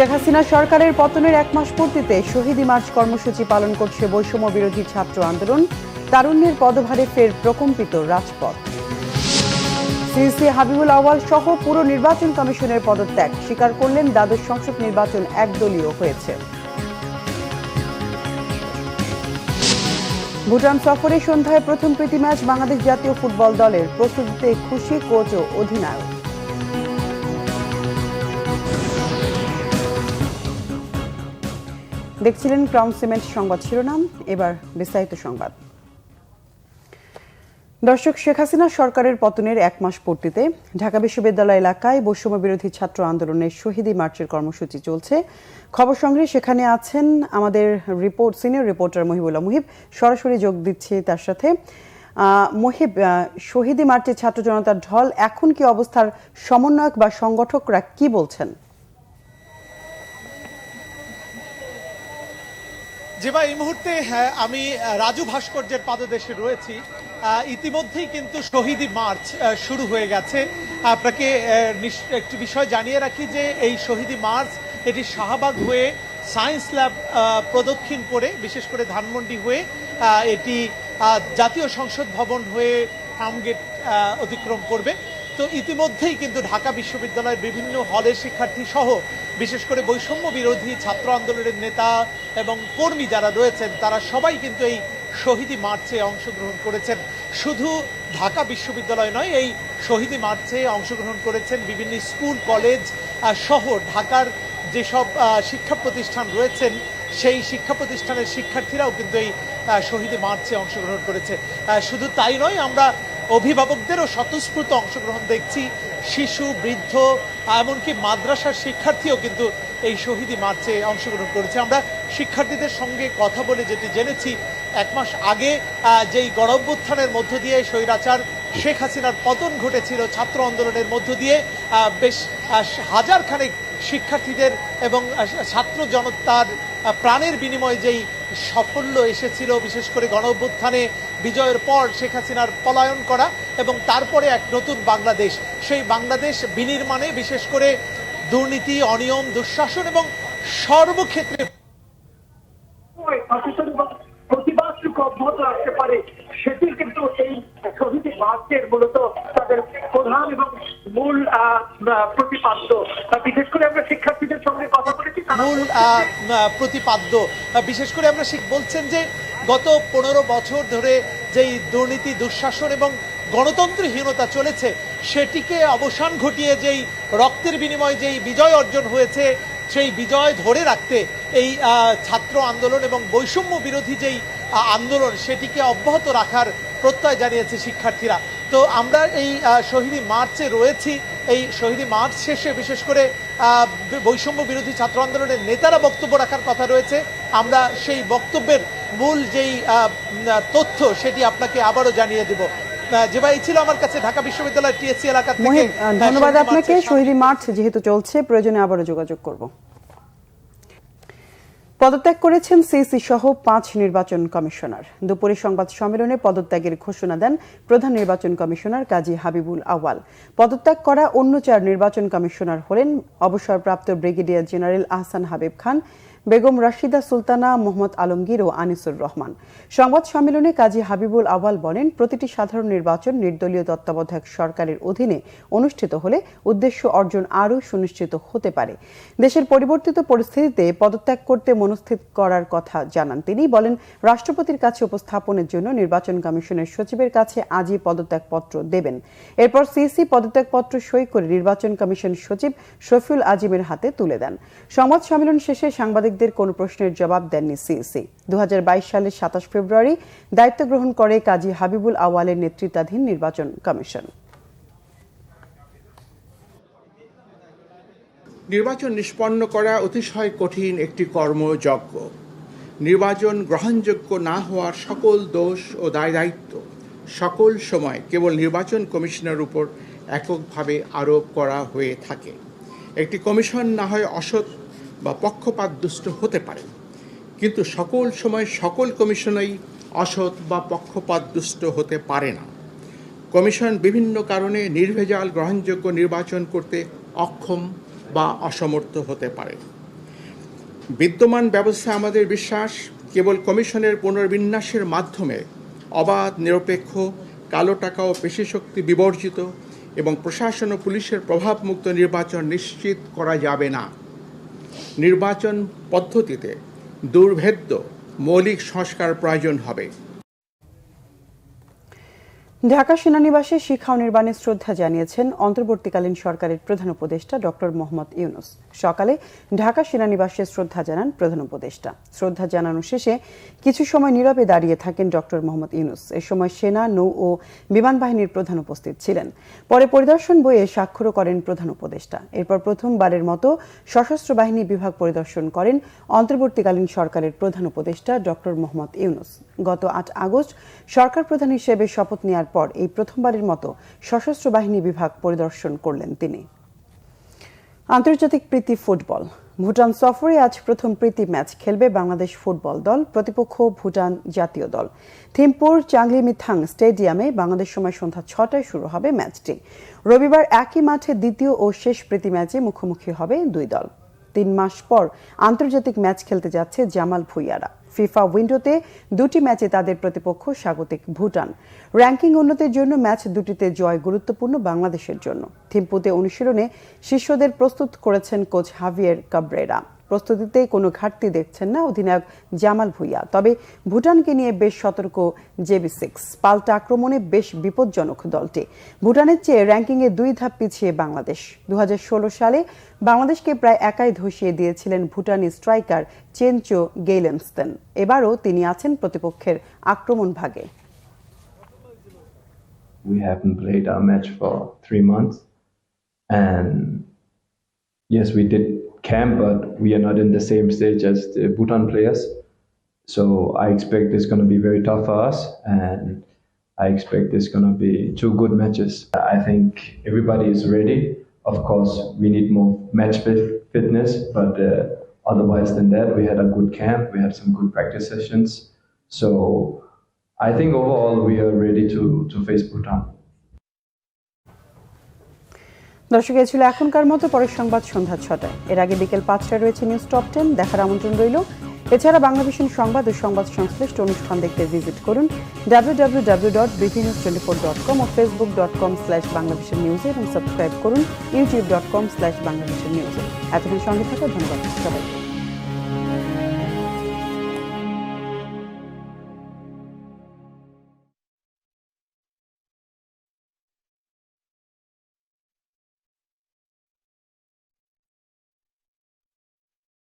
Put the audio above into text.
শেখ হাসিনা সরকারের পতনের 1 মাস পূর্তিতে শহীদি মার্চ কর্মসূচি পালন করছে বৈষম্য বিরোধী ছাত্র আন্দোলন। তারুণ্যের পদভারে ফের প্রকম্পিত রাজপথ। সিইসি হাবিবুল আউয়াল সহ পুরো নির্বাচন কমিশনের পদত্যাগ স্বীকার করলেন দ্বাদশ সংসদ নির্বাচন একদলীয় হয়েছে। ভুটান সফরে সন্ধ্যায় প্রথম প্রীতি ম্যাচ বাংলাদেশ জাতীয় ফুটবল দলের। প্রস্তুতিতে খুশি কোচ ও অধিনায়ক। দেখছিলেন ক্রাউন সিমেন্ট সংবাদ শিরোনাম, এবার বিস্তারিত সংবাদ। দর্শক, শেখ হাসিনা সরকারের পতনের 1 মাস পূর্তিতে ঢাকা বিশ্ববিদ্যালয় এলাকায় বৈষম্য বিরোধী ছাত্র আন্দোলনের শহীদি মার্চের কর্মসূচি চলছে। খবর সংগ্রহে সেখানে আছেন আমাদের সিনিয়র রিপোর্টার মহিবুল্লাহ। মুহিব সরাসরি যোগ দিচ্ছে তার সাথে। মুহিব, শহীদি মার্চে ছাত্র জনতার ঢল, এখন কি অবস্থার সমন্বয়ক বা সংগঠকরা কি বলছেন? যেবা এই মুহূর্তে আমি রাজু ভাস্কর্যের পাদদেশে রয়েছি। ইতিমধ্যেই কিন্তু শহীদি মার্চ শুরু হয়ে গেছে। আপনাকে একটি বিষয় জানিয়ে রাখি যে এই শহীদি মার্চ এটি শাহবাগ হয়ে সায়েন্স ল্যাব প্রদক্ষিণ করে, বিশেষ করে ধানমন্ডি হয়ে এটি জাতীয় সংসদ ভবন হয়ে ফার্মগেট অতিক্রম করবে। তো ইতিমধ্যেই কিন্তু ঢাকা বিশ্ববিদ্যালয়ের বিভিন্ন হলের শিক্ষার্থী সহ বিশেষ করে বৈষম্য বিরোধী ছাত্র আন্দোলনের নেতা এবং কর্মী যারা রয়েছেন তারা সবাই কিন্তু এই শহীদি মার্চে অংশগ্রহণ করেছেন। শুধু ঢাকা বিশ্ববিদ্যালয় নয়, এই শহীদি মার্চে অংশগ্রহণ করেছেন বিভিন্ন স্কুল কলেজ সহ ঢাকার যেসব শিক্ষা প্রতিষ্ঠান রয়েছেন সেই শিক্ষা প্রতিষ্ঠানের শিক্ষার্থীরাও কিন্তু এই শহীদি মার্চে অংশগ্রহণ করেছে। শুধু তাই নয়, আমরা অভিভাবকদেরও স্বতঃস্ফূর্ত অংশগ্রহণ দেখছি। শিশু, বৃদ্ধ, এমনকি মাদ্রাসার শিক্ষার্থীও কিন্তু এই শহীদি মার্চে অংশগ্রহণ করেছে। আমরা শিক্ষার্থীদের সঙ্গে কথা বলে যেটি জেনেছি, 1 মাস আগে যেই গণঅভ্যুত্থানের মধ্য দিয়ে স্বৈরাচার শেখ হাসিনার পতন ঘটেছিল, ছাত্র আন্দোলনের মধ্য দিয়ে বেশ হাজার খানেক শিক্ষার্থীদের এবং ছাত্র জনতার প্রাণের বিনিময়ে যেই সাফল্য এসেছিল, বিশেষ করে গণঅভ্যুত্থানে বিজয়ের পর শেখ হাসিনার পলায়ন করা এবং তারপরে এক নতুন বাংলাদেশ, সেই বাংলাদেশ বিনির্মাণে বিশেষ করে দুর্নীতি, অনিয়ম, দুঃশাসন এবং সর্বক্ষেত্রে অব্যাহত রাখতে পারে, সেটি কিন্তু এই শহীদি মার্চের মূলত তাদের প্রধান এবং মূল প্রতিপাদ্য। বিশেষ করে আমরা শিক্ষার্থীদের সঙ্গে কথা বলেছি, মূল প্রতিপাদ্য বিশেষ করে আমরা বলছেন যে গত 15 বছর ধরে যেই দুর্নীতি, দুঃশাসন এবং গণতন্ত্রহীনতা চলেছে সেটিকে অবসান ঘটিয়ে যেই রক্তের বিনিময়ে যেই বিজয় অর্জন হয়েছে, সেই বিজয় ধরে রাখতে এই ছাত্র আন্দোলন এবং বৈষম্য বিরোধী যেই আন্দোলন সেটিকে অব্যাহত রাখার প্রত্যয় জানিয়েছে শিক্ষার্থীরা। তো আমরা এই শহীদি মার্চে রয়েছি। এই শহীদি মার্চ শেষে বিশেষ করে বৈষম্য বিরোধী ছাত্র আন্দোলনের নেতারা বক্তব্য রাখার কথা রয়েছে। আমরা সেই বক্তব্যের মূল যেই তথ্য সেটি আপনাকে আবারও জানিয়ে দেব। যেবা এই ছিল আমার কাছে ঢাকা বিশ্ববিদ্যালয়ের টিএসসি এলাকা থেকে। ধন্যবাদ আপনাকে। শহীদি মার্চ যেহেতু চলছে, প্রয়োজনে আবারও যোগাযোগ করব। পদত্যাগ করেছেন সিইসি সহ 5 নির্বাচন কমিশনার। দুপুরে সংবাদ সম্মেলনে পদত্যাগের ঘোষণা দেন প্রধান নির্বাচন কমিশনার কাজী হাবিবুল আউয়াল। পদত্যাগ করা অন্য 4 নির্বাচন কমিশনার হলেন অবসরপ্রাপ্ত ব্রিগেডিয়ার জেনারেল আহসান হাবিব খান, বেগম রাশিদা সুলতানা, মোহাম্মদ আলমগীর ও আনিসুর রহমান। সংবাদ সম্মেলনে কাজী হাবিবুল আউয়াল বলেন, প্রতিটি সাধারণ নির্বাচন নির্দলীয় তত্ত্বাবধায়ক সরকারের অধীনে অনুষ্ঠিত হলে উদ্দেশ্য অর্জন আরও সুনিশ্চিত হতে পারে। দেশের পরিবর্তিত পরিস্থিতিতে পদত্যাগ করতে মনস্থির করার কথা জানান তিনি। বলেন, রাষ্ট্রপতির কাছে উপস্থাপনের জন্য নির্বাচন কমিশনের সচিবের কাছে আজই পদত্যাগপত্র দেবেন। এরপর সিইসি পদত্যাগপত্র সই করে নির্বাচন কমিশন সচিব শফিউল আজিমের হাতে তুলে দেন। সংবাদ সম্মেলন শেষে সাংবাদিকদের কোনো প্রশ্নের জবাব দেননি সিইসি। 2022 সালের 27 ফেব্রুয়ারি দায়িত্ব গ্রহণ করে কাজী হাবিবুল আউয়ালের নেতৃত্বাধীন নির্বাচন কমিশন। নির্বাচন নিষ্পন্ন করা অতিশয় কঠিন একটি কর্মযজ্ঞ। নির্বাচন গ্রহণযোগ্য না হওয়ার সকল দোষ ও দায়-দায়িত্ব সকল সময় কেবল নির্বাচন কমিশনের উপর এককভাবে আরোপ করা হয়ে থাকে। একটি কমিশন না হয় অসৎ বা পক্ষপাতদুষ্ট হতে পারে, কিন্তু সকল সময় সকল কমিশনই অসৎ বা পক্ষপাতদুষ্ট হতে পারে না। কমিশন বিভিন্ন কারণে নির্ভেজাল গ্রহণযোগ্য নির্বাচন করতে অক্ষম বা অসমর্থ হতে পারে। বিদ্যমান ব্যবস্থা আমাদের বিশ্বাস কেবল কমিশনের পুনর্বিন্যাসের মাধ্যমে অবাধ, নিরপেক্ষ, কালো টাকা ও পেশিশক্তি বিবর্জিত এবং প্রশাসন ও পুলিশের প্রভাবমুক্ত নির্বাচন নিশ্চিত করা যাবে না। নির্বাচন পদ্ধতিতে দুর্ভেদ্য মৌলিক সংস্কার প্রয়োজন হবে। ঢাকা সেনানিবাসে শিক্ষা ও নির্বাণে শ্রদ্ধা জানিয়েছেন অন্তর্বর্তীকালীন সরকারের প্রধান উপদেষ্টা ডক্টর মোহাম্মদ ইউনূস। সকালে ঢাকা সেনানিবাসে শ্রদ্ধা জানান প্রধান উপদেষ্টা। শ্রদ্ধা জানানো শেষে কিছু সময় নীরবে দাঁড়িয়ে থাকেন ডক্টর মোহাম্মদ ইউনূস। এ সময় সেনা, নৌ ও বিমান বাহিনীর প্রধান উপস্থিত ছিলেন। পরে পরিদর্শন বইয়ে স্বাক্ষরও করেন প্রধান উপদেষ্টা। এরপর প্রথমবারের মতো সশস্ত্র বাহিনী বিভাগ পরিদর্শন করেন অন্তর্বর্তীকালীন সরকারের প্রধান উপদেষ্টা ডক্টর মোহাম্মদ ইউনূস। গত ৮ আগস্ট সরকার প্রধান হিসেবে শপথ নেওয়ার পর এই প্রথমবারের মতো সশস্ত্র বাহিনী বিভাগ পরিদর্শন করলেন তিনি। আন্তর্জাতিক প্রীতি ফুটবল। ভুটান সফরে আজ প্রথম প্রীতি ম্যাচ খেলবে বাংলাদেশ ফুটবল দল। প্রতিপক্ষ ভুটান জাতীয় দল। থিম্পুর চাংলিমিথাং স্টেডিয়ামে বাংলাদেশ সময় সন্ধ্যা ৬টায় শুরু হবে ম্যাচটি। রবিবার একই মাঠে দ্বিতীয় ও শেষ প্রীতি ম্যাচে মুখোমুখি হবে দুই দল। ৩ মাস পর আন্তর্জাতিক ম্যাচ খেলতে যাচ্ছে জামাল ভুঁইয়ারা। ফিফা উইন্ডোতে দুটি ম্যাচে তাদের প্রতিপক্ষ স্বাগতিক ভুটান। র্যাঙ্কিং উন্নতির জন্য ম্যাচ দুটিতে জয় গুরুত্বপূর্ণ বাংলাদেশের জন্য। থিম্পুতে অনুশীলনে শিষ্যদের প্রস্তুত করেছেন কোচ হাভিয়ের কাবরেরা। প্রস্তুতিতে কোনো ঘাটতি দেখছেন না অধিনায়ক জামাল ভুঁইয়া। তবে ভুটানকে নিয়ে বেশ সতর্ক JB6। পাল্টা আক্রমণে বেশ বিপজ্জনক দলটি। ভুটানের চেয়ে র্যাঙ্কিংয়ে 2 ধাপ পিছিয়ে বাংলাদেশ। 2016 সালে বাংলাদেশকে প্রায় একাই ধসিয়ে দিয়েছিলেন ভুটানি স্ট্রাইকার চেনচো গেইলেমস্তেন। এবারও তিনি আছেন প্রতিপক্ষের আক্রমণ ভাগে। We haven't played our match for 3 months, and yes, we did camp, but we are not in the same stage as the Bhutan players. So I expect it's going to be very tough for us, and I expect it's going to be 2 good matches. I think everybody is ready. Of course, we need more match fitness, but otherwise than that, we had a good camp. We had some good practice sessions. So I think overall we are ready to face Bhutan. দর্শক, এ ছিল এখনকার মতো। পরের সংবাদ সন্ধ্যা 6টায়। এর আগে বিকেল 5টায় রয়েছে নিউজ টপ 10। দেখার আমন্ত্রণ রইল। এছাড়া বাংলাভিশন সংবাদ ও সংবাদ সংশ্লিষ্ট অনুষ্ঠান দেখতে ভিজিট করুন www.bvnews24.com ও facebook.com/banglavishnnews এবং সাবস্ক্রাইব করুন youtube.com/banglavishnnews। এতক্ষণ সঙ্গে থাকার ধন্যবাদ সবাই।